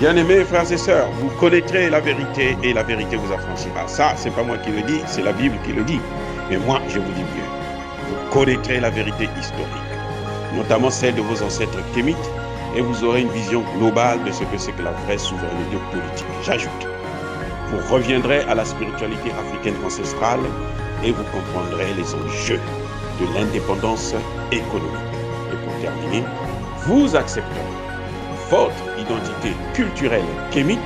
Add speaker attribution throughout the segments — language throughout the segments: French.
Speaker 1: Bien-aimés frères et sœurs, vous connaîtrez la vérité et la vérité vous affranchira. Ça, c'est pas moi qui le dis, c'est la Bible qui le dit. Mais moi, je vous dis mieux. Vous connaîtrez la vérité historique, notamment celle de vos ancêtres kémites, et vous aurez une vision globale de ce que c'est que la vraie souveraineté politique. J'ajoute, vous reviendrez à la spiritualité africaine ancestrale et vous comprendrez les enjeux de l'indépendance économique. Et pour terminer, vous accepterez votre identité culturelle kémite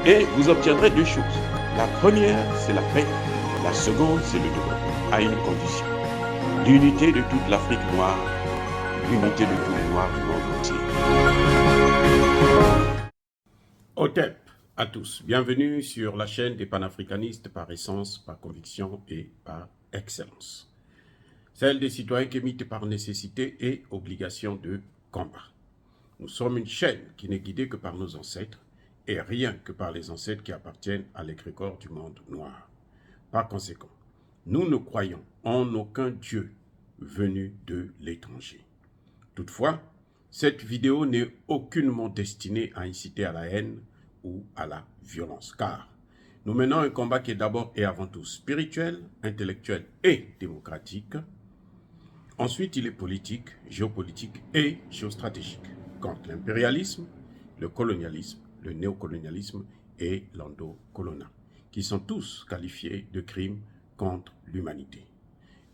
Speaker 1: et vous obtiendrez deux choses. La première, c'est la paix. La seconde, c'est le développement, à une condition. L'unité de toute l'Afrique noire, l'unité de tous les Noirs du monde entier. Otep à tous. Bienvenue sur la chaîne des panafricanistes par essence, par conviction et par excellence. Celle des citoyens kémites par nécessité et obligation de combat. Nous sommes une chaîne qui n'est guidée que par nos ancêtres et rien que par les ancêtres qui appartiennent à l'égrégore du monde noir. Par conséquent, nous ne croyons en aucun Dieu venu de l'étranger. Toutefois, cette vidéo n'est aucunement destinée à inciter à la haine ou à la violence, car nous menons un combat qui est d'abord et avant tout spirituel, intellectuel et démocratique. Ensuite, il est politique, géopolitique et géostratégique, contre l'impérialisme, le colonialisme, le néocolonialisme et l'endocolonat, qui sont tous qualifiés de crimes contre l'humanité.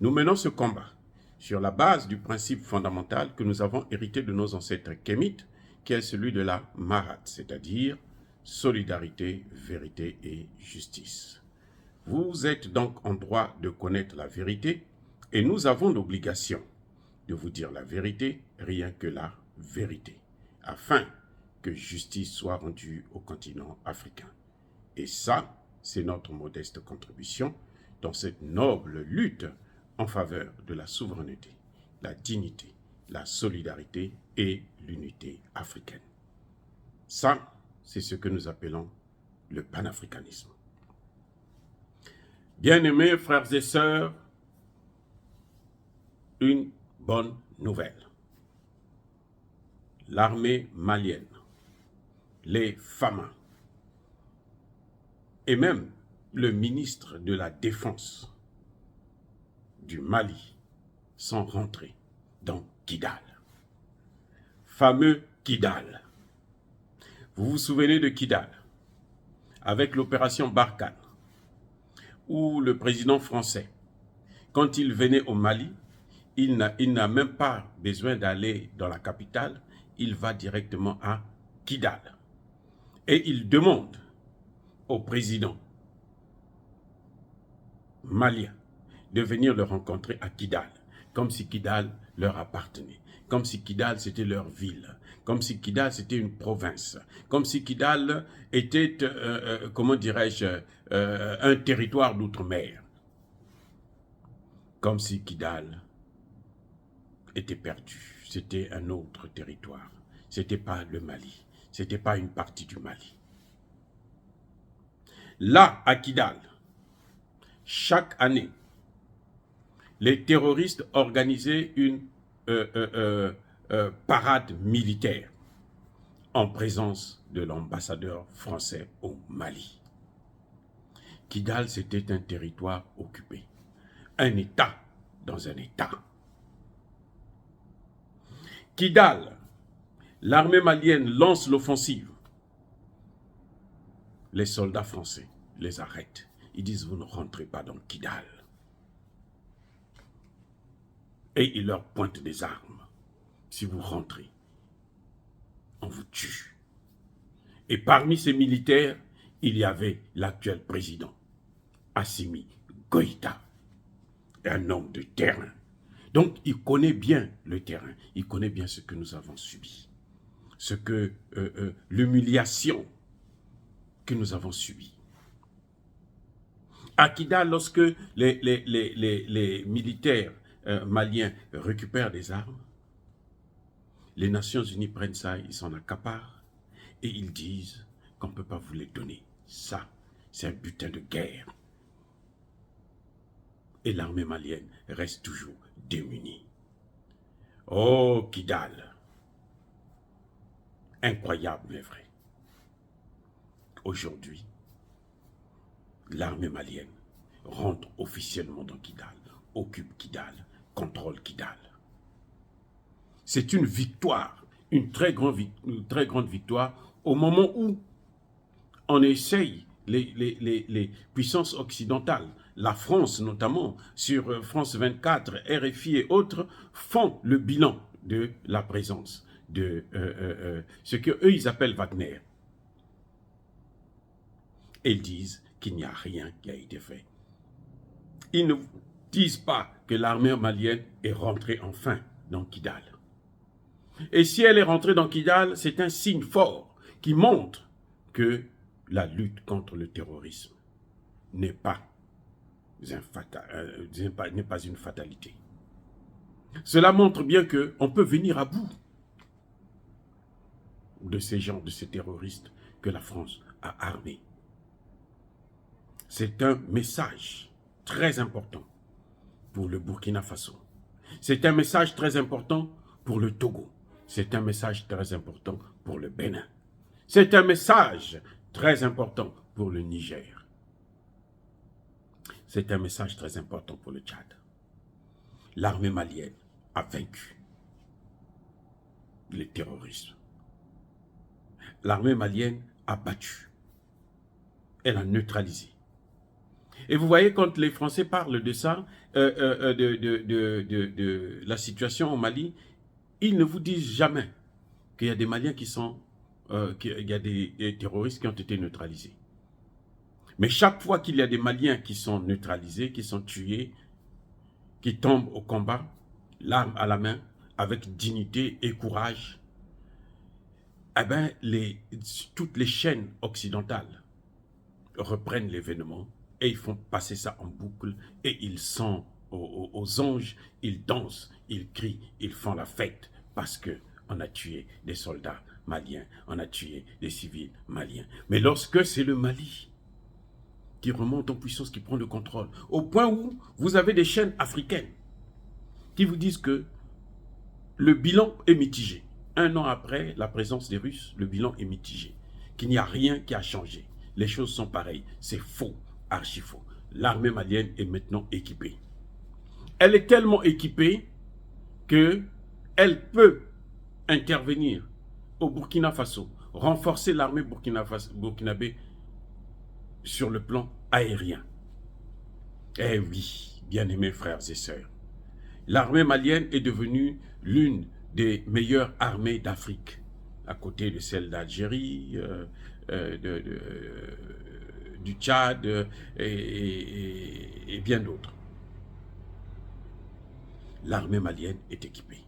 Speaker 1: Nous menons ce combat sur la base du principe fondamental que nous avons hérité de nos ancêtres kémites, qui est celui de la Marat, c'est-à-dire solidarité, vérité et justice. Vous êtes donc en droit de connaître la vérité et nous avons l'obligation de vous dire la vérité, rien que la vérité, afin que justice soit rendue au continent africain. Et ça, c'est notre modeste contribution dans cette noble lutte en faveur de la souveraineté, la dignité, la solidarité et l'unité africaine. Ça, c'est ce que nous appelons le panafricanisme. Bien-aimés frères et sœurs, une bonne nouvelle. L'armée malienne, les FAMA et même le ministre de la Défense du Mali sont rentrés dans Kidal. Fameux Kidal. Vous vous souvenez de Kidal, avec l'opération Barkhane, où le président français, quand il venait au Mali, il n'a même pas besoin d'aller dans la capitale, il va directement à Kidal. Et il demande au président malien de venir le rencontrer à Kidal, comme si Kidal leur appartenait, comme si Kidal c'était leur ville, comme si Kidal c'était une province, comme si Kidal était, comment dirais-je, un territoire d'outre-mer, comme si Kidal était perdu, c'était un autre territoire, c'était pas le Mali, c'était pas une partie du Mali. Là, à Kidal, chaque année, les terroristes organisaient une parade militaire en présence de l'ambassadeur français au Mali. Kidal, c'était un territoire occupé, un État dans un État. Kidal, l'armée malienne lance l'offensive. Les soldats français les arrêtent. Ils disent, vous ne rentrez pas dans Kidal. Et ils leur pointent des armes. Si vous rentrez, on vous tue. Et parmi ces militaires, il y avait l'actuel président, Assimi Goïta, un homme de terrain. Donc, il connaît bien le terrain, il connaît bien ce que nous avons subi, ce que l'humiliation que nous avons subie. À Kidal, lorsque les militaires maliens récupèrent des armes, les Nations Unies prennent ça, ils s'en accaparent et ils disent qu'on ne peut pas vous les donner. Ça, c'est un butin de guerre. Et l'armée malienne reste toujours démunie. Oh, Kidal! Incroyable, mais vrai. aujourd'hui, l'armée malienne rentre officiellement dans Kidal, occupe Kidal, contrôle Kidal. C'est une victoire, une très grande victoire au moment où on essaye, les puissances occidentales, la France notamment, sur France 24, RFI et autres, font le bilan de la présence de ce qu'eux ils appellent Wagner. Et ils disent qu'il n'y a rien qui a été fait. Ils ne disent pas que l'armée malienne est rentrée enfin dans Kidal. Et si elle est rentrée dans Kidal, c'est un signe fort qui montre que la lutte contre le terrorisme n'est pas une fatalité. Cela montre bien qu'on peut venir à bout de ces gens, de ces terroristes que la France a armés. C'est un message très important pour le Burkina Faso. C'est un message très important pour le Togo. C'est un message très important pour le Bénin. C'est un message très important pour le Niger. C'est un message très important pour le Tchad. L'armée malienne a vaincu le terrorisme. L'armée malienne a battu. Elle a neutralisé. Et vous voyez, quand les Français parlent de ça, de la situation au Mali, ils ne vous disent jamais qu'il y a des Maliens qui sont, qu'il y a des terroristes qui ont été neutralisés. Mais chaque fois qu'il y a des Maliens qui sont neutralisés, qui sont tués, qui tombent au combat, l'arme à la main, avec dignité et courage, eh bien, toutes les chaînes occidentales reprennent l'événement et ils font passer ça en boucle et ils sont aux anges, ils dansent, ils crient, ils font la fête parce qu'on a tué des soldats maliens, on a tué des civils maliens. Mais lorsque c'est le Mali qui remonte en puissance, qui prend le contrôle, au point où vous avez des chaînes africaines qui vous disent que le bilan est mitigé. 1 an après la présence des Russes, le bilan est mitigé, qu'il n'y a rien qui a changé. Les choses sont pareilles. C'est faux, archi faux. L'armée malienne est maintenant équipée. Elle est tellement équipée qu'elle peut intervenir au Burkina Faso, renforcer l'armée burkinabé sur le plan aérien. Eh oui, bien-aimés frères et sœurs, l'armée malienne est devenue l'une des meilleures armées d'Afrique, à côté de celle d'Algérie, du Tchad et bien d'autres. L'armée malienne est équipée.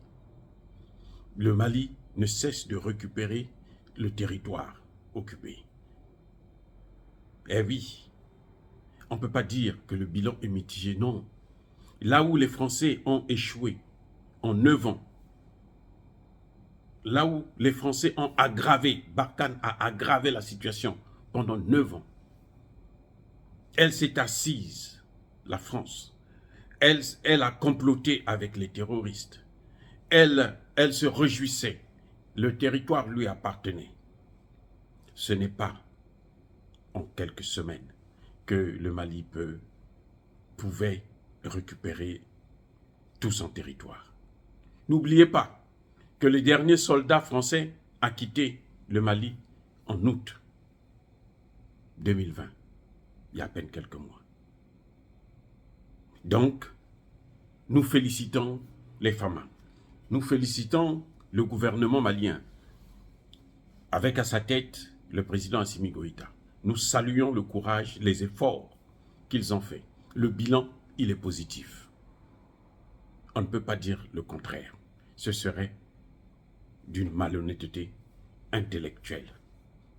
Speaker 1: Le Mali ne cesse de récupérer le territoire occupé. Eh oui, on ne peut pas dire que le bilan est mitigé, non. Là où les Français ont échoué en 9 ans, là où les Français ont aggravé, Barkhane a aggravé la situation pendant 9 ans, elle s'est assise, la France, elle a comploté avec les terroristes, elle se réjouissait, le territoire lui appartenait. Ce n'est pas en quelques semaines que le Mali pouvait récupérer tout son territoire. N'oubliez pas que le dernier soldat français a quitté le Mali en août 2020, il y a à peine quelques mois. Donc, nous félicitons les FAMA, nous félicitons le gouvernement malien, avec à sa tête le président Assimi Goïta. Nous saluons le courage, les efforts qu'ils ont faits. Le bilan, il est positif. On ne peut pas dire le contraire. Ce serait d'une malhonnêteté intellectuelle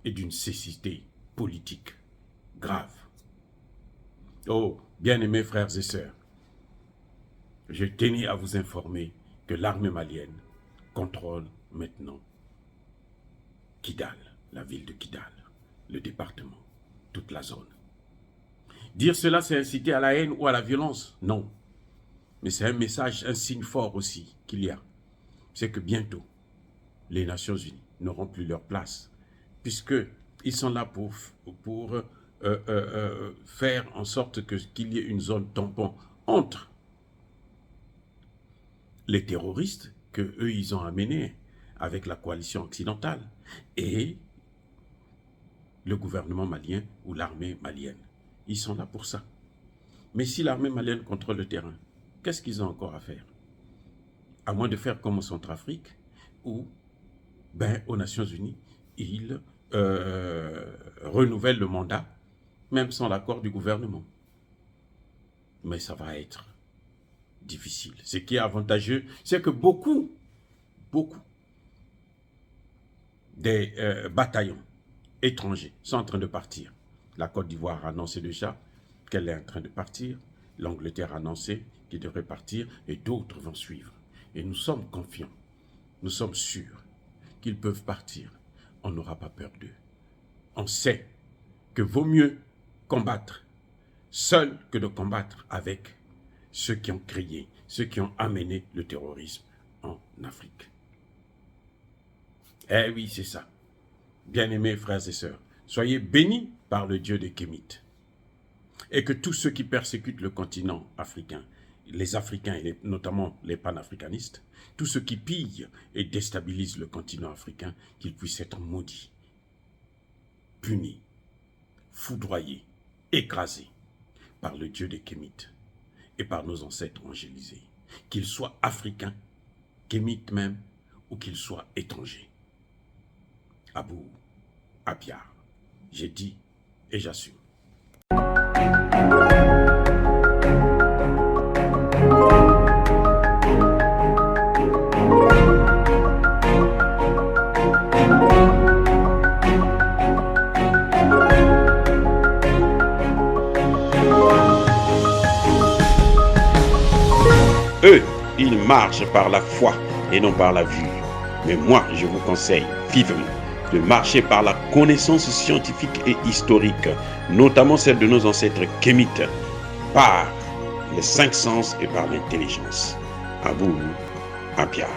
Speaker 1: et d'une cécité politique grave. Oh, bien-aimés frères et sœurs, je tenais à vous informer que l'armée malienne contrôle maintenant Kidal, la ville de Kidal, le département, toute la zone. Dire cela, c'est inciter à la haine ou à la violence? Non. Mais c'est un message, un signe fort aussi qu'il y a. C'est que bientôt, les Nations Unies n'auront plus leur place, puisque Ils sont là pour faire en sorte qu'il y ait une zone tampon entre les terroristes qu'eux, ils ont amenés avec la coalition occidentale et le gouvernement malien ou l'armée malienne. Ils sont là pour ça. Mais si l'armée malienne contrôle le terrain, qu'est-ce qu'ils ont encore à faire? À moins de faire comme au Centrafrique, où, aux Nations Unies, ils renouvellent le mandat, même sans l'accord du gouvernement. Mais ça va être difficile. Ce qui est avantageux, c'est que beaucoup des bataillons étrangers sont en train de partir. La Côte d'Ivoire a annoncé déjà qu'elle est en train de partir. L'Angleterre a annoncé qu'il devrait partir et d'autres vont suivre. Et nous sommes confiants, nous sommes sûrs qu'ils peuvent partir. On n'aura pas peur d'eux. On sait que vaut mieux combattre seul que de combattre avec ceux qui ont créé, ceux qui ont amené le terrorisme en Afrique. Eh oui, c'est ça. Bien-aimés frères et sœurs, soyez bénis par le Dieu des Kémites. Et que tous ceux qui persécutent le continent africain, les Africains et notamment les panafricanistes, tous ceux qui pillent et déstabilisent le continent africain, qu'ils puissent être maudits, punis, foudroyés, écrasés par le Dieu des Kémites et par nos ancêtres angélisés, qu'ils soient africains, Kémites même, ou qu'ils soient étrangers. Abou, Abiar, j'ai dit et j'assume. Eux, ils marchent par la foi et non par la vue. Mais moi, je vous conseille vivement de marcher par la connaissance scientifique et historique, notamment celle de nos ancêtres kémites, par les 5 sens et par l'intelligence. Abou, Abiar.